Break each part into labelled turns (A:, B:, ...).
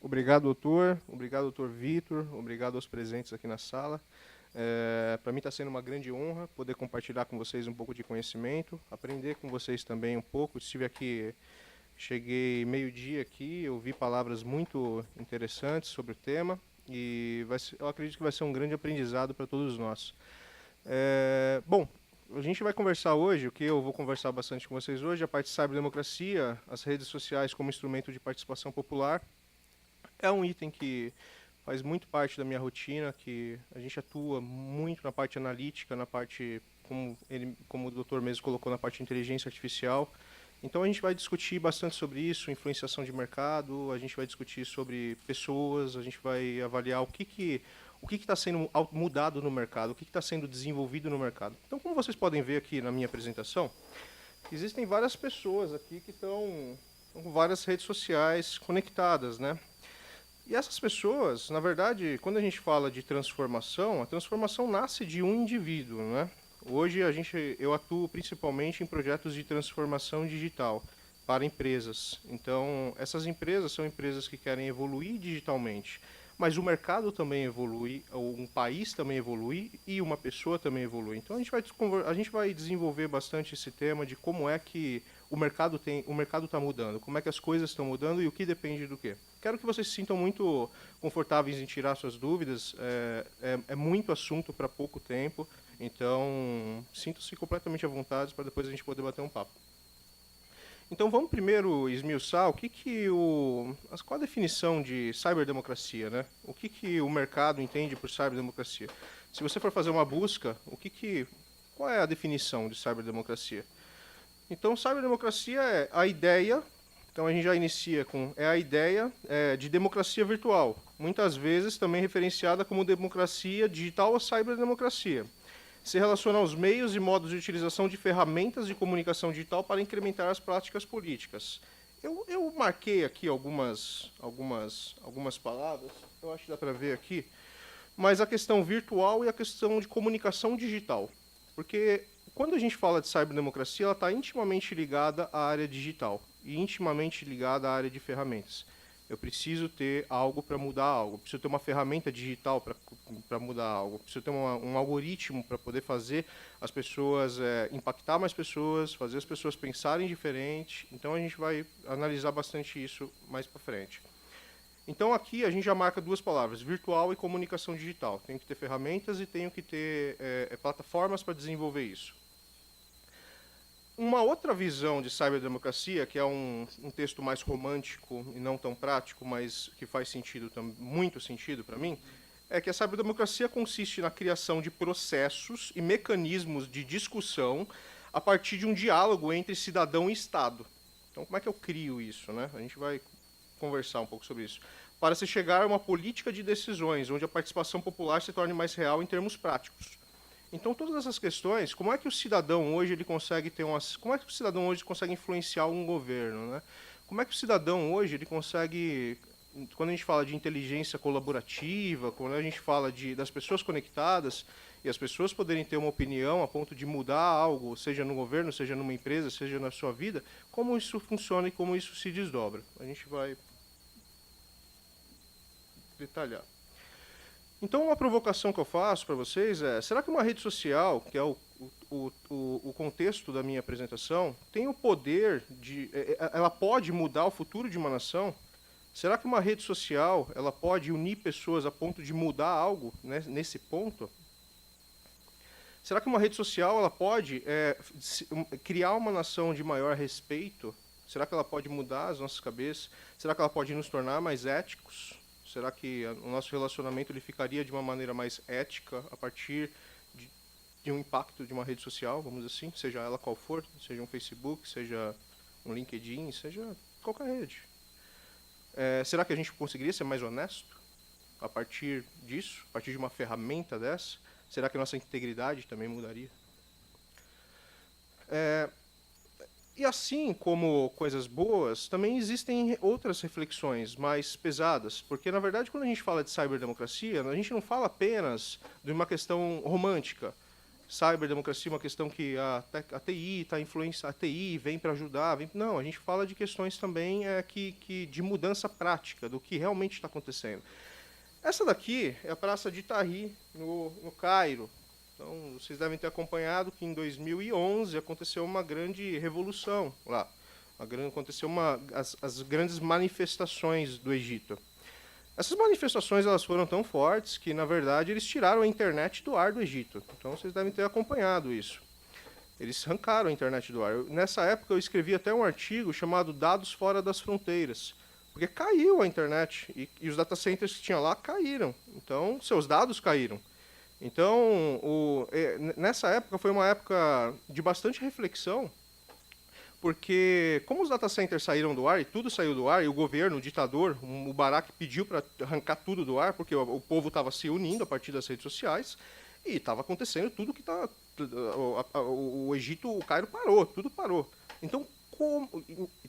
A: Obrigado, doutor. Obrigado, doutor Vitor. Obrigado aos presentes aqui na sala. Para mim está sendo uma grande honra poder compartilhar com vocês um pouco de conhecimento, aprender com vocês também um pouco. Estive aqui, cheguei meio-dia aqui, ouvi palavras muito interessantes sobre o tema e eu acredito que vai ser um grande aprendizado para todos nós. Bom, a gente vai conversar hoje, o que eu vou conversar bastante com vocês hoje, a parte de ciberdemocracia, as redes sociais como instrumento de participação popular. É um item que faz muito parte da minha rotina, que a gente atua muito na parte analítica, na parte, como o doutor mesmo colocou, na parte de inteligência artificial. Então a gente vai discutir bastante sobre isso, influenciação de mercado, a gente vai discutir sobre pessoas, a gente vai avaliar o que está sendo mudado no mercado, o que está sendo desenvolvido no mercado. Então, como vocês podem ver aqui na minha apresentação, existem várias pessoas aqui que estão com várias redes sociais conectadas, né? E essas pessoas, na verdade, quando a gente fala de transformação, a transformação nasce de um indivíduo, né? Hoje eu atuo principalmente em projetos de transformação digital para empresas. Então, essas empresas são empresas que querem evoluir digitalmente, mas o mercado também evolui, um país também evolui e uma pessoa também evolui. Então, a gente vai desenvolver bastante esse tema de como é que o mercado está mudando, como é que as coisas estão mudando e o que depende do quê. Quero que vocês se sintam muito confortáveis em tirar suas dúvidas. É muito assunto para pouco tempo, então sintam-se completamente à vontade para depois a gente poder bater um papo. Então vamos primeiro esmiuçar qual a definição de ciberdemocracia, né? O que o mercado entende por ciberdemocracia? Se você for fazer uma busca, qual é a definição de ciberdemocracia? Então, ciberdemocracia é a ideia. Então a gente já inicia com a ideia de democracia virtual, muitas vezes também referenciada como democracia digital ou ciberdemocracia. Se relaciona aos meios e modos de utilização de ferramentas de comunicação digital para incrementar as práticas políticas. Eu marquei aqui algumas palavras, eu acho que dá para ver aqui, mas a questão virtual e a questão de comunicação digital. Porque quando a gente fala de ciberdemocracia, ela está intimamente ligada à área digital e intimamente ligada à área de ferramentas. Eu preciso ter algo para mudar algo, preciso ter uma ferramenta digital para mudar algo, preciso ter um algoritmo para poder fazer as pessoas, impactar mais pessoas, fazer as pessoas pensarem diferente. Então a gente vai analisar bastante isso mais para frente. Então aqui a gente já marca duas palavras, virtual e comunicação digital. Tenho que ter ferramentas e tenho que ter plataformas para desenvolver isso. Uma outra visão de ciberdemocracia, que é um texto mais romântico e não tão prático, mas que faz sentido, muito sentido para mim, é que a ciberdemocracia consiste na criação de processos e mecanismos de discussão a partir de um diálogo entre cidadão e Estado. Então, como é que eu crio isso, né? A gente vai conversar um pouco sobre isso. Para se chegar a uma política de decisões, onde a participação popular se torne mais real em termos práticos. Então, todas essas questões, como é que o cidadão hoje consegue influenciar um governo, né? Como é que o cidadão hoje ele consegue, quando a gente fala de inteligência colaborativa, quando a gente fala das pessoas conectadas e as pessoas poderem ter uma opinião a ponto de mudar algo, seja no governo, seja numa empresa, seja na sua vida, como isso funciona e como isso se desdobra. A gente vai detalhar. Então, uma provocação que eu faço para vocês é, será que uma rede social, que é o contexto da minha apresentação, tem o poder ela pode mudar o futuro de uma nação? Será que uma rede social, ela pode unir pessoas a ponto de mudar algo, né, nesse ponto? Será que uma rede social, ela pode criar uma nação de maior respeito? Será que ela pode mudar as nossas cabeças? Será que ela pode nos tornar mais éticos? Será que o nosso relacionamento ele ficaria de uma maneira mais ética a partir de um impacto de uma rede social, vamos dizer assim, seja ela qual for, seja um Facebook, seja um LinkedIn, seja qualquer rede? Será que a gente conseguiria ser mais honesto a partir disso, a partir de uma ferramenta dessa? Será que a nossa integridade também mudaria? E assim como coisas boas, também existem outras reflexões mais pesadas, porque na verdade quando a gente fala de ciberdemocracia, a gente não fala apenas de uma questão romântica. cyberdemocracia é uma questão que a TI está influenciando, a TI vem para ajudar. Não, a gente fala de questões também de mudança prática, do que realmente está acontecendo. Essa daqui é a Praça de Tahrir, no Cairo. Então, vocês devem ter acompanhado que em 2011 aconteceu uma grande revolução lá. Aconteceu as grandes manifestações do Egito. Essas manifestações elas foram tão fortes que, na verdade, eles tiraram a internet do ar do Egito. Então, vocês devem ter acompanhado isso. Eles arrancaram a internet do ar. Nessa época, eu escrevi até um artigo chamado Dados Fora das Fronteiras, porque caiu a internet e os data centers que tinha lá caíram. Então, seus dados caíram. Então, nessa época foi uma época de bastante reflexão, porque como os data centers saíram do ar, e tudo saiu do ar, e o governo, o ditador, o Mubarak pediu para arrancar tudo do ar, porque o povo estava se unindo a partir das redes sociais, e estava acontecendo tudo que está... O Egito, o Cairo parou, tudo parou. Então,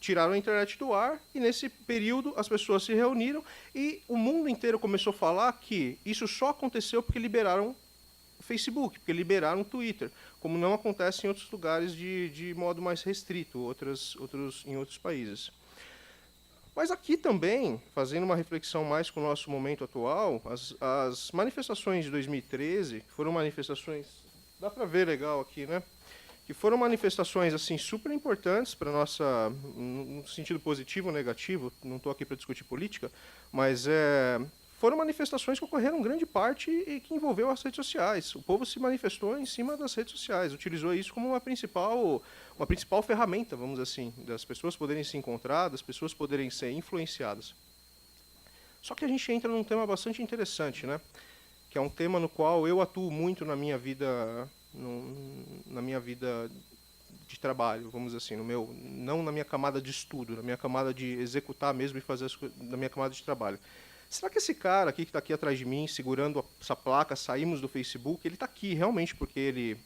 A: tiraram a internet do ar, e nesse período as pessoas se reuniram, e o mundo inteiro começou a falar que isso só aconteceu porque liberaram o Facebook, porque liberaram o Twitter, como não acontece em outros lugares de modo mais restrito, em outros países. Mas aqui também, fazendo uma reflexão mais com o nosso momento atual, as manifestações de 2013 foram manifestações, dá para ver legal aqui, né? Que foram manifestações assim super importantes para nossa, no sentido positivo ou negativo. Não estou aqui para discutir política, mas foram manifestações que ocorreram grande parte e que envolveu as redes sociais. O povo se manifestou em cima das redes sociais, utilizou isso como uma principal ferramenta, vamos dizer assim, das pessoas poderem se encontrar, das pessoas poderem ser influenciadas. Só que a gente entra num tema bastante interessante, né? Que é um tema no qual eu atuo muito na minha vida de trabalho, vamos dizer assim, não na minha camada de estudo, na minha camada de executar mesmo e fazer as coisas, na minha camada de trabalho. Será que esse cara aqui que está aqui atrás de mim, segurando essa placa, saímos do Facebook, ele está aqui realmente porque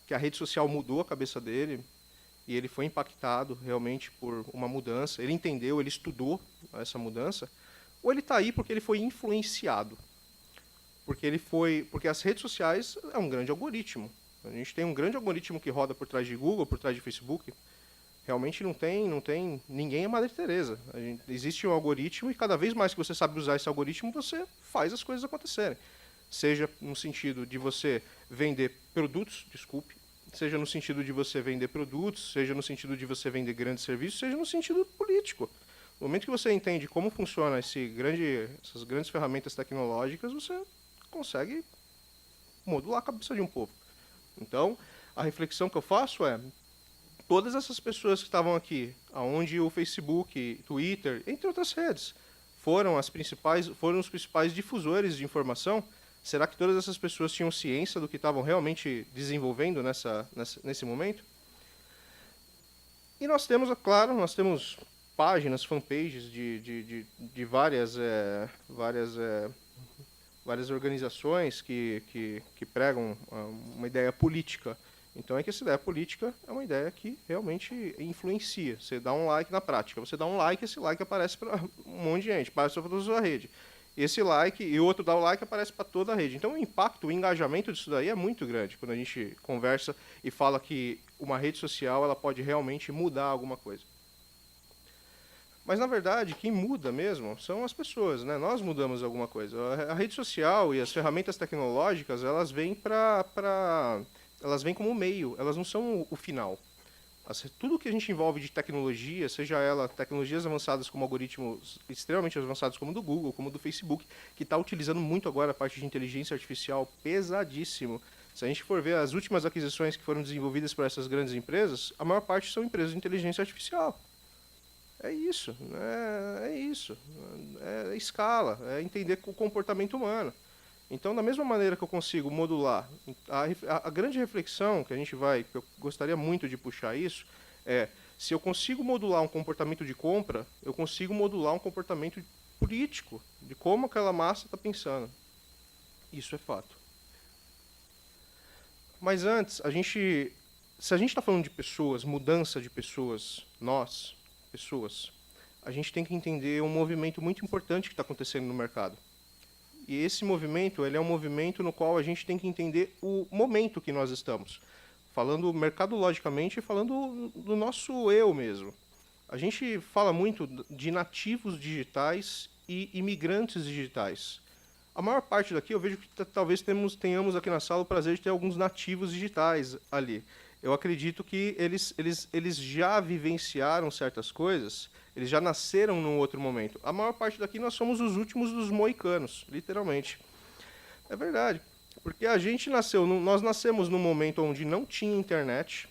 A: que a rede social mudou a cabeça dele e ele foi impactado realmente por uma mudança, ele entendeu, ele estudou essa mudança, ou ele está aí porque ele foi influenciado? Porque as redes sociais é um grande algoritmo. A gente tem um grande algoritmo que roda por trás de Google, por trás de Facebook. Realmente não tem ninguém é Madre Teresa. Existe um algoritmo e cada vez mais que você sabe usar esse algoritmo, você faz as coisas acontecerem. Seja no sentido de você vender produtos, seja no sentido de você vender produtos, seja no sentido de você vender grandes serviços, seja no sentido político. No momento que você entende como funciona essas grandes ferramentas tecnológicas, você consegue modular a cabeça de um povo. Então, a reflexão que eu faço é, todas essas pessoas que estavam aqui, onde o Facebook, Twitter, entre outras redes, foram os principais difusores de informação, será que todas essas pessoas tinham ciência do que estavam realmente desenvolvendo nesse momento? E nós temos, é claro, páginas, fanpages de várias organizações que pregam uma ideia política. Então, é que essa ideia política é uma ideia que realmente influencia. Você dá um like na prática. Você dá um like, esse like aparece para um monte de gente, aparece para toda a sua rede. Esse like, e o outro dá o like, aparece para toda a rede. Então, o impacto, o engajamento disso daí é muito grande, quando a gente conversa e fala que uma rede social ela pode realmente mudar alguma coisa. Mas, na verdade, quem muda mesmo são as pessoas, né? Nós mudamos alguma coisa. A rede social e as ferramentas tecnológicas, elas vêm elas vêm como meio, elas não são o final. Tudo que a gente envolve de tecnologia, seja ela tecnologias avançadas como algoritmos extremamente avançados como o do Google, como o do Facebook, que está utilizando muito agora a parte de inteligência artificial pesadíssimo. Se a gente for ver as últimas aquisições que foram desenvolvidas por essas grandes empresas, a maior parte são empresas de inteligência artificial. É isso, é escala, é entender o comportamento humano. Então, da mesma maneira que eu consigo modular, a grande reflexão que eu gostaria muito de puxar isso, se eu consigo modular um comportamento de compra, eu consigo modular um comportamento político, de como aquela massa está pensando. Isso é fato. Mas antes, se a gente está falando de pessoas, mudança de pessoas, pessoas, a gente tem que entender um movimento muito importante que está acontecendo no mercado. E esse movimento, ele é um movimento no qual a gente tem que entender o momento que nós estamos. Falando mercadologicamente e falando do nosso eu mesmo. A gente fala muito de nativos digitais e imigrantes digitais. A maior parte daqui, eu vejo que talvez tenhamos aqui na sala o prazer de ter alguns nativos digitais ali. Eu acredito que eles já vivenciaram certas coisas, eles já nasceram num outro momento. A maior parte daqui nós somos os últimos dos moicanos, literalmente. É verdade, porque a gente nós nascemos num momento onde não tinha internet,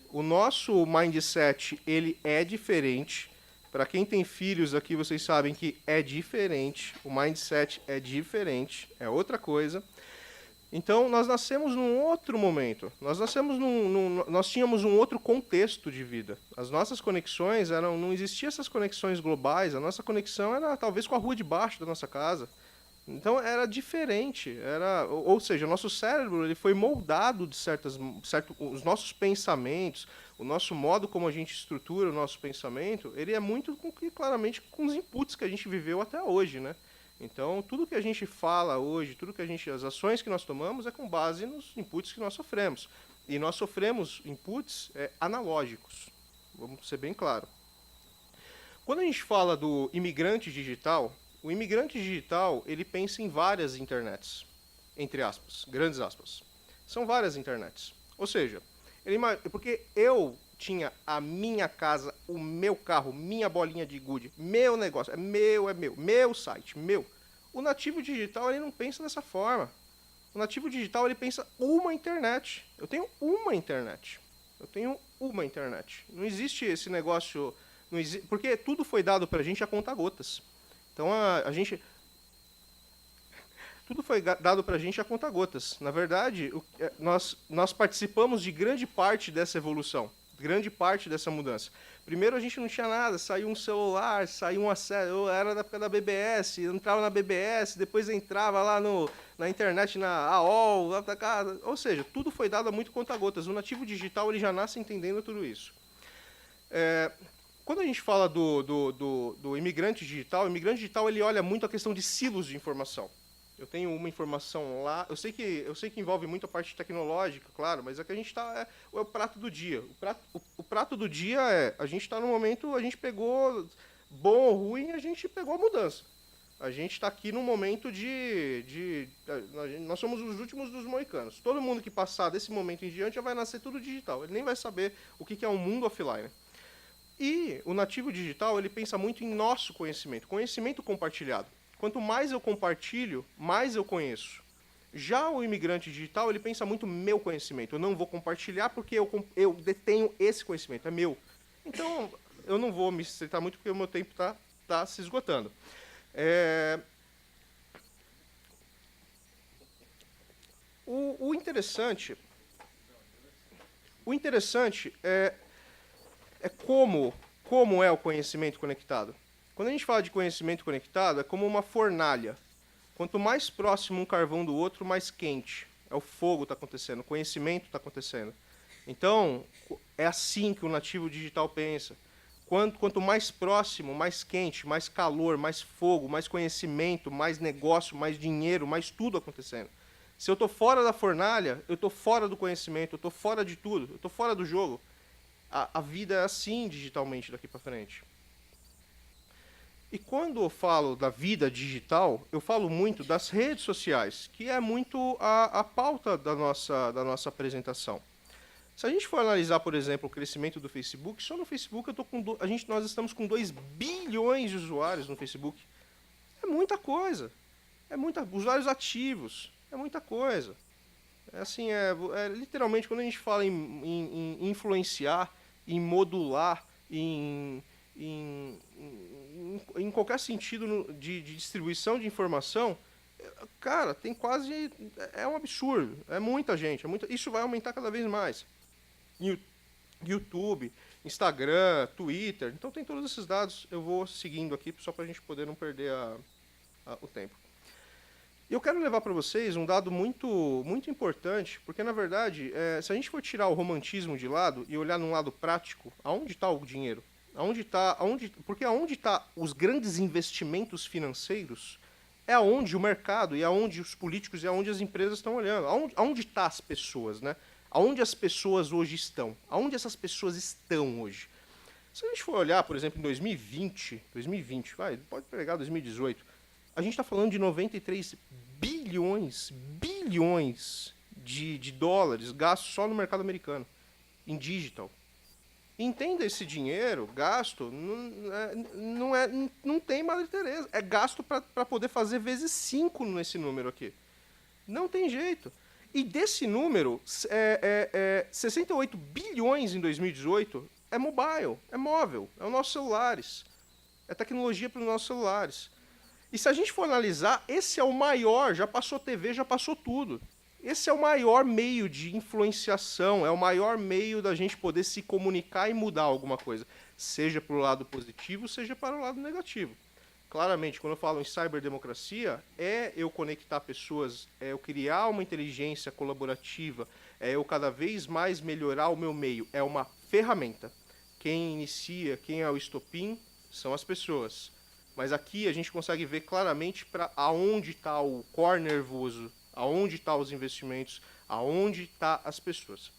A: o nosso mindset, ele é diferente. Para quem tem filhos aqui, vocês sabem que é diferente. O mindset é diferente, é outra coisa. Então, nós nascemos num outro momento. Nós tínhamos um outro contexto de vida. As nossas conexões não existiam essas conexões globais. A nossa conexão era talvez com a rua de baixo da nossa casa. Então era diferente, ou seja, o nosso cérebro ele foi moldado de os nossos pensamentos, o nosso modo como a gente estrutura o nosso pensamento, ele é muito claramente com os inputs que a gente viveu até hoje, né? Então tudo que a gente fala hoje, as ações que nós tomamos é com base nos inputs que nós sofremos. E nós sofremos inputs analógicos, vamos ser bem claro. Quando a gente fala do imigrante digital, o imigrante digital, ele pensa em várias internets, entre aspas, grandes aspas. São várias internets. Ou seja, porque eu tinha a minha casa, o meu carro, minha bolinha de gude, meu negócio, é meu site, meu. O nativo digital, ele não pensa dessa forma. O nativo digital, ele pensa uma internet. Eu tenho uma internet. Não existe esse negócio, porque tudo foi dado pra gente a conta-gotas. Então tudo foi dado para a gente a conta-gotas. Na verdade, nós participamos de grande parte dessa evolução, grande parte dessa mudança. Primeiro a gente não tinha nada, saiu um celular, saiu um acesso, eu era da época da BBS, entrava na BBS, depois entrava lá na internet, na AOL, lá da casa. Ou seja, tudo foi dado a muito conta-gotas. O nativo digital ele já nasce entendendo tudo isso. Quando a gente fala do imigrante digital, o imigrante digital ele olha muito a questão de silos de informação. Eu tenho uma informação lá, eu sei que envolve muito a parte tecnológica, claro, mas é que a gente está é o prato do dia. O prato do dia a gente está no momento, a gente pegou bom ou ruim, a gente pegou a mudança. A gente está aqui num momento nós somos os últimos dos moicanos. Todo mundo que passar desse momento em diante já vai nascer tudo digital. Ele nem vai saber o que é um mundo offline. E o nativo digital, ele pensa muito em nosso conhecimento compartilhado. Quanto mais eu compartilho, mais eu conheço. Já o imigrante digital, ele pensa muito meu conhecimento. Eu não vou compartilhar porque eu detenho esse conhecimento, é meu. Então, eu não vou me estreitar muito porque o meu tempo está se esgotando. O interessante é como é o conhecimento conectado. Quando a gente fala de conhecimento conectado, é como uma fornalha. Quanto mais próximo um carvão do outro, mais quente. É o fogo está acontecendo, o conhecimento está acontecendo. Então, é assim que o nativo digital pensa. Quanto mais próximo, mais quente, mais calor, mais fogo, mais conhecimento, mais negócio, mais dinheiro, mais tudo acontecendo. Se eu estou fora da fornalha, eu estou fora do conhecimento, eu estou fora de tudo, eu estou fora do jogo. A vida é assim digitalmente daqui para frente. E quando eu falo da vida digital, eu falo muito das redes sociais, que é muito a pauta da nossa apresentação. Se a gente for analisar, por exemplo, o crescimento do Facebook, só no Facebook nós estamos com 2 bilhões de usuários no Facebook. É muita coisa. Usuários ativos. É muita coisa. Literalmente, quando a gente fala em influenciar, em modular, em qualquer sentido de distribuição de informação, cara, tem quase... É um absurdo. É muita gente. Isso vai aumentar cada vez mais. YouTube, Instagram, Twitter. Então tem todos esses dados. Eu vou seguindo aqui só para a gente poder não perder o tempo. E eu quero levar para vocês um dado muito, muito importante, porque, na verdade, se a gente for tirar o romantismo de lado e olhar num lado prático, aonde está o dinheiro? Porque aonde está os grandes investimentos financeiros é aonde o mercado, e aonde os políticos, e aonde as empresas estão olhando. Aonde estão as pessoas, né? Aonde as pessoas hoje estão? Aonde essas pessoas estão hoje? Se a gente for olhar, por exemplo, em 2020, pode pegar 2018, a gente está falando de 93 bilhões de dólares gastos só no mercado americano, em digital. Entenda esse dinheiro gasto, não tem Madre Teresa. É gasto para poder fazer vezes 5 nesse número aqui. Não tem jeito. E desse número, 68 bilhões em 2018 é mobile, é móvel, é os nossos celulares. É tecnologia para os nossos celulares. E se a gente for analisar, esse é o maior, já passou TV, já passou tudo. Esse é o maior meio de influenciação, é o maior meio da gente poder se comunicar e mudar alguma coisa, seja para o lado positivo, seja para o lado negativo. Claramente, quando eu falo em cyberdemocracia, é eu conectar pessoas, é eu criar uma inteligência colaborativa, é eu cada vez mais melhorar o meu meio, é uma ferramenta. Quem inicia, quem é o estopim, são as pessoas. Mas aqui a gente consegue ver claramente para aonde está o core nervoso, aonde estão os investimentos, aonde estão as pessoas.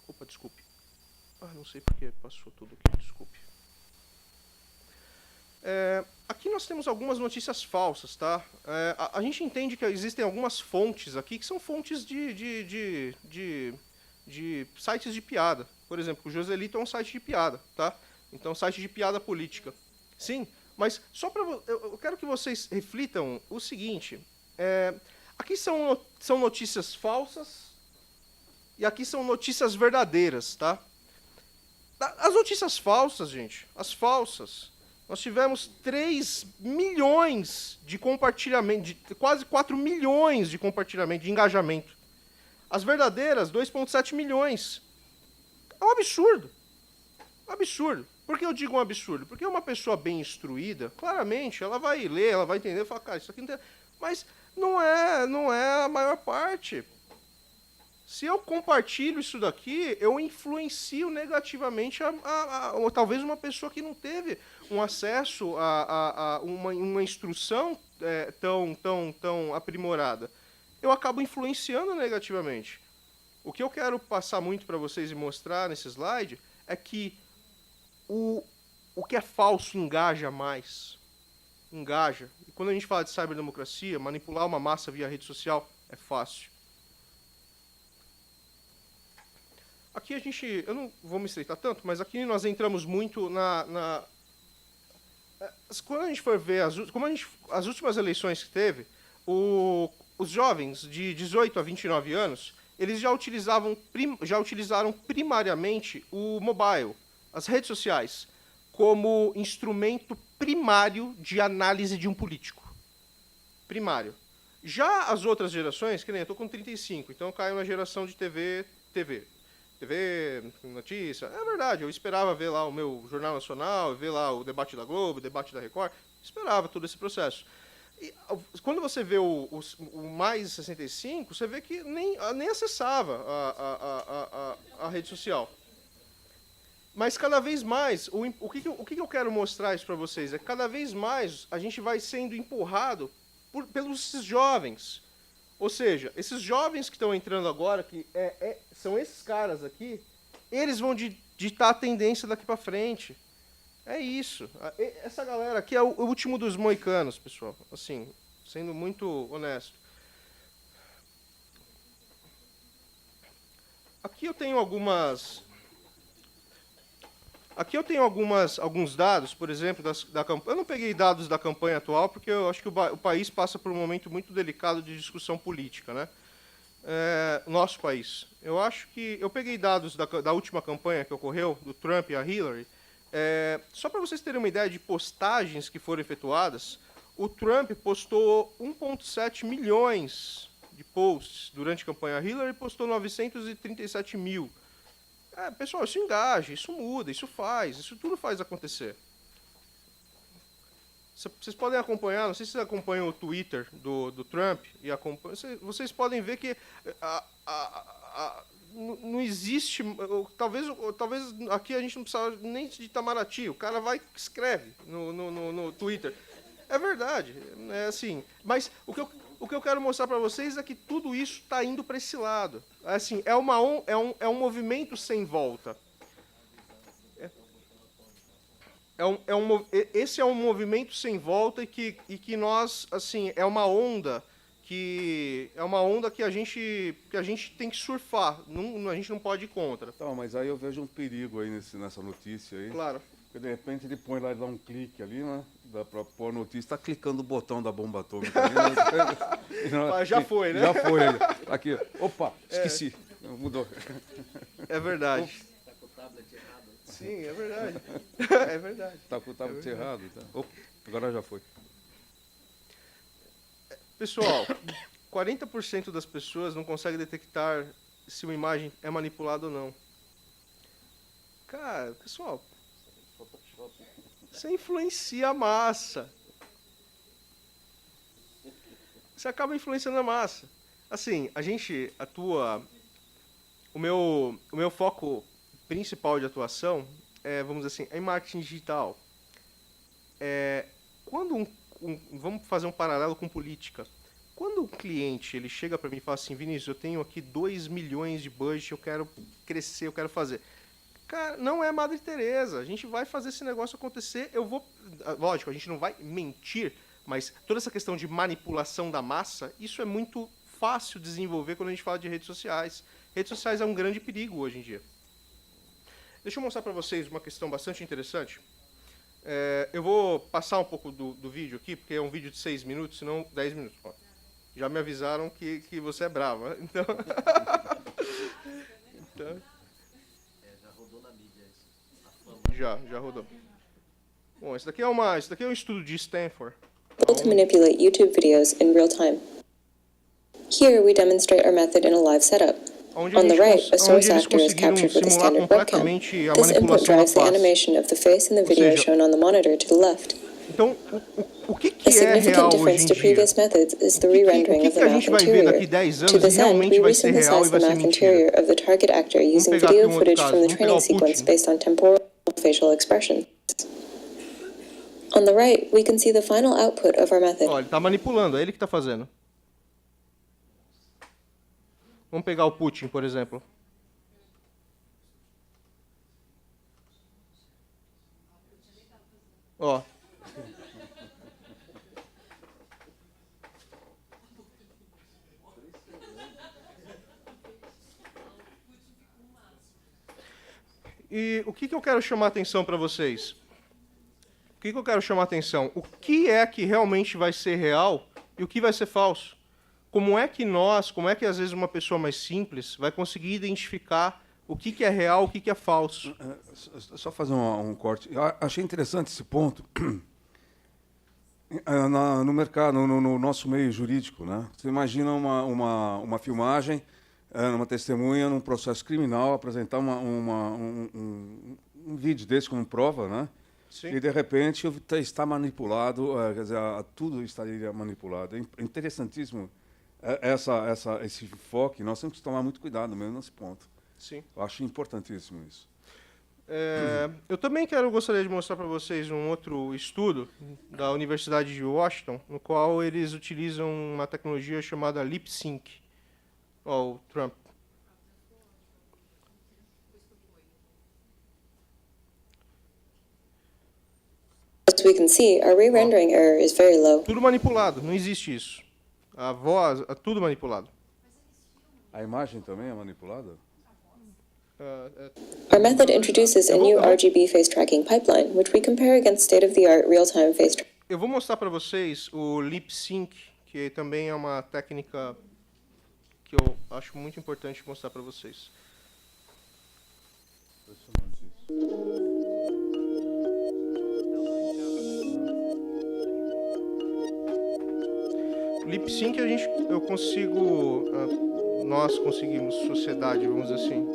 A: Opa, desculpe. Não sei porque passou tudo aqui, desculpe. Aqui nós temos algumas notícias falsas, tá? A gente entende que existem algumas fontes aqui que são fontes de sites de piada. Por exemplo, o Joselito é um site de piada, tá? Então, site de piada política. Sim, mas só para eu quero que vocês reflitam o seguinte. Aqui são notícias falsas e aqui são notícias verdadeiras, tá? As notícias falsas, gente, as falsas, nós tivemos 3 milhões de compartilhamento, quase 4 milhões de compartilhamento, de engajamento. As verdadeiras, 2,7 milhões. É um absurdo. Absurdo. Por que eu digo um absurdo? Porque uma pessoa bem instruída, claramente, ela vai ler, ela vai entender, falar, cara, isso aqui não tem... Mas não é a maior parte. Se eu compartilho isso daqui, eu influencio negativamente talvez uma pessoa que não teve um acesso a uma instrução tão aprimorada. Eu acabo influenciando negativamente. O que eu quero passar muito para vocês e mostrar nesse slide é que o que é falso engaja mais. Engaja. E quando a gente fala de cyberdemocracia, manipular uma massa via rede social é fácil. Aqui eu não vou me estreitar tanto, mas aqui nós entramos muito quando a gente for ver as últimas eleições que teve, os jovens de 18 a 29 anos, eles já utilizaram primariamente o mobile, as redes sociais, como instrumento primário de análise de um político. Primário. Já as outras gerações, que nem eu estou com 35, então eu caio na geração de TV, notícia. É verdade, eu esperava ver lá o meu Jornal Nacional, ver lá o debate da Globo, o debate da Record, esperava todo esse processo. E quando você vê o mais 65, você vê que nem acessava a rede social. Mas cada vez mais, o que eu quero mostrar isso para vocês é que cada vez mais a gente vai sendo empurrado pelos jovens. Ou seja, esses jovens que estão entrando agora, que são esses caras aqui, eles vão ditar a tendência daqui para frente. É isso. Essa galera aqui é o último dos moicanos, pessoal. Assim, sendo muito honesto. Aqui eu tenho alguns dados, por exemplo, da campanha. Eu não peguei dados da campanha atual, porque eu acho que o país passa por um momento muito delicado de discussão política, né? Nosso país. Eu acho que eu peguei dados da última campanha que ocorreu, do Trump e a Hillary. Só para vocês terem uma ideia de postagens que foram efetuadas, o Trump postou 1,7 milhões de posts durante a campanha. A Hillary postou 937 mil. Pessoal, isso engaja, isso muda, isso tudo faz acontecer. Vocês podem acompanhar, não sei se vocês acompanham o Twitter do Trump, vocês podem ver que não existe, talvez aqui a gente não precisa nem de Itamaraty, o cara vai e escreve no Twitter. É verdade, é assim. Mas o que eu quero mostrar para vocês é que tudo isso está indo para esse lado. Assim, é um movimento sem volta. Esse é um movimento sem volta e que nós, assim, é uma onda que a gente tem que surfar. A gente não pode ir contra.
B: Então, mas aí eu vejo um perigo aí nessa notícia aí.
A: Claro.
B: Porque de repente ele põe lá e dá um clique ali, né? Dá pra pôr a notícia, tá clicando o botão da bomba atômica ali, né?
A: Já foi, né?
B: Já foi. Aqui, opa, esqueci. Mudou.
A: É verdade.
C: Tá com o tablet errado.
A: Sim, é verdade. É verdade.
B: Tá com o tablet errado. Tá. Opa, agora já foi.
A: Pessoal, 40% das pessoas não conseguem detectar se uma imagem é manipulada ou não. Cara, pessoal, você influencia a massa. Você acaba influenciando a massa. Assim, a gente atua... O meu foco principal de atuação é, vamos dizer assim, é em marketing digital. Quando vamos fazer um paralelo com política. Quando o cliente ele chega para mim e fala assim, Vinícius, eu tenho aqui 2 milhões de budget, eu quero crescer, eu quero fazer. Cara, não é Madre Teresa. A gente vai fazer esse negócio acontecer. Lógico, a gente não vai mentir, mas toda essa questão de manipulação da massa, isso é muito fácil de desenvolver quando a gente fala de redes sociais. Redes sociais é um grande perigo hoje em dia. Deixa eu mostrar para vocês uma questão bastante interessante. Eu vou passar um pouco do vídeo aqui, porque é um vídeo de 6 minutos, senão 10 minutos. Ó, já me avisaram que você é brava. Então...
C: Já rodou na mídia isso. A fama.
A: Já rodou. Bom, esse daqui é um estudo de Stanford.
D: To manipulate YouTube videos in real time. Here we demonstrate our method in a live setup.
A: On
D: the right, a source actor is captured with a standard webcam. This input drives the animation of the face in the video shown on the monitor to the left.
A: Então, o que
D: A
A: é real
D: significant
A: hoje
D: difference
A: em
D: to
A: dia?
D: previous methods is the re-rendering of the
A: a
D: mouth
A: gente vai ver daqui
D: interior.
A: 10
D: To
A: anos e
D: this end,
A: realmente
D: we
A: vai ser real e
D: resynthesize
A: vai
D: the
A: ser
D: mouth
A: mentira?
D: interior of the target actor using
A: pegar aqui
D: video
A: um outro
D: footage
A: caso.
D: from the
A: Vamos pegar o
D: training sequence
A: Putin.
D: based on temporal facial expressions. On the right, we can see the final output of our method.
A: Ó, ele está manipulando, é ele que está fazendo. Vamos pegar o Putin, por exemplo. Ó. E o que eu quero chamar a atenção para vocês? O que eu quero chamar a atenção? O que é que realmente vai ser real e o que vai ser falso? Como é que às vezes uma pessoa mais simples vai conseguir identificar o que é real, o que é falso?
B: Só fazer um corte. Eu achei interessante esse ponto. No mercado, no nosso meio jurídico, né? Você imagina uma filmagem, uma testemunha num processo criminal apresentar um vídeo desse como prova, né?
A: Sim.
B: E de repente está manipulado, quer dizer, tudo estaria manipulado. É interessantíssimo esse foco. Nós temos que tomar muito cuidado mesmo nesse ponto.
A: Sim.
B: Eu acho importantíssimo isso.
A: Eu também gostaria de mostrar para vocês um outro estudo da Universidade de Washington, no qual eles utilizam uma tecnologia chamada Lip Sync. Ó, o Trump.
D: As we can see, our re-rendering error is very low.
A: Tudo manipulado, não existe isso. A voz, tudo manipulado.
B: A imagem também é manipulada?
D: Our method introduces a new RGB face tracking pipeline, which we compare against state-of-the-art real-time face tracking.
A: Eu vou mostrar para vocês o Lip Sync, que também é uma técnica que eu acho muito importante mostrar para vocês. Lip Sync nós conseguimos, sociedade, vamos dizer assim,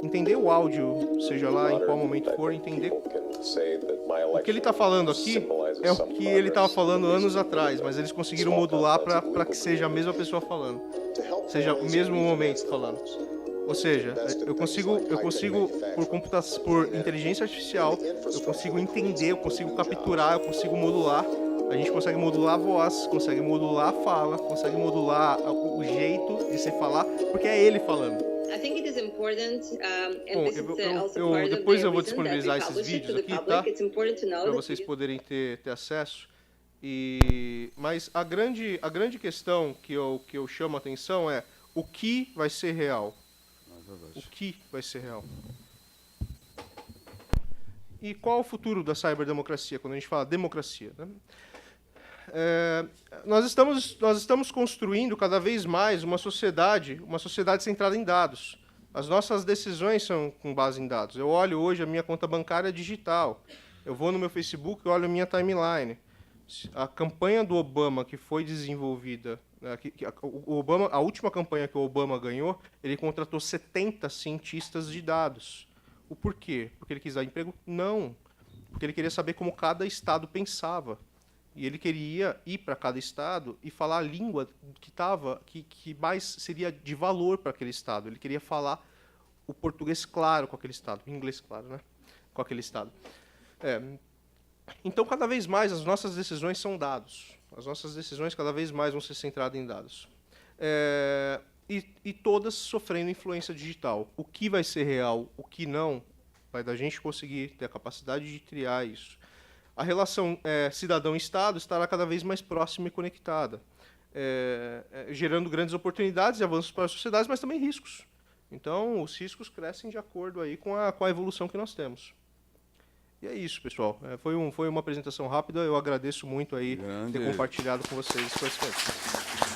A: entender o áudio, seja lá em qual momento for, entender o que ele está falando aqui é o que ele estava falando anos atrás, mas eles conseguiram modular para que seja a mesma pessoa falando, seja o mesmo momento falando. Ou seja, eu consigo por inteligência artificial, eu consigo entender, eu consigo capturar, eu consigo modular. A gente consegue modular a voz, consegue modular a fala, consegue modular o jeito de se falar, porque é ele falando. Bom, depois eu vou disponibilizar esses vídeos aqui, tá? Para vocês poderem ter acesso. Mas a grande questão que eu chamo a atenção é o que vai ser real. O que vai ser real. E qual o futuro da ciberdemocracia, quando a gente fala democracia, né? Nós estamos construindo cada vez mais uma sociedade centrada em dados. As nossas decisões são com base em dados. Eu olho hoje a minha conta bancária digital. Eu vou no meu Facebook e olho a minha timeline. A campanha do Obama que foi desenvolvida, né, a última campanha que o Obama ganhou, ele contratou 70 cientistas de dados. O porquê? Porque ele quis dar emprego? Não. Porque ele queria saber como cada estado pensava. E ele queria ir para cada estado e falar a língua que mais seria de valor para aquele estado. Ele queria falar o português claro com aquele estado, o inglês claro, né? Com aquele estado. Então, cada vez mais, as nossas decisões são dados. As nossas decisões cada vez mais vão ser centradas em dados. E todas sofrendo influência digital. O que vai ser real, o que não, vai da gente conseguir ter a capacidade de triar isso. A relação cidadão-estado estará cada vez mais próxima e conectada, gerando grandes oportunidades e avanços para as sociedades, mas também riscos. Então, os riscos crescem de acordo aí com a evolução que nós temos. E é isso, pessoal. Foi uma apresentação rápida. Eu agradeço muito aí ter compartilhado com vocês esse conhecimento.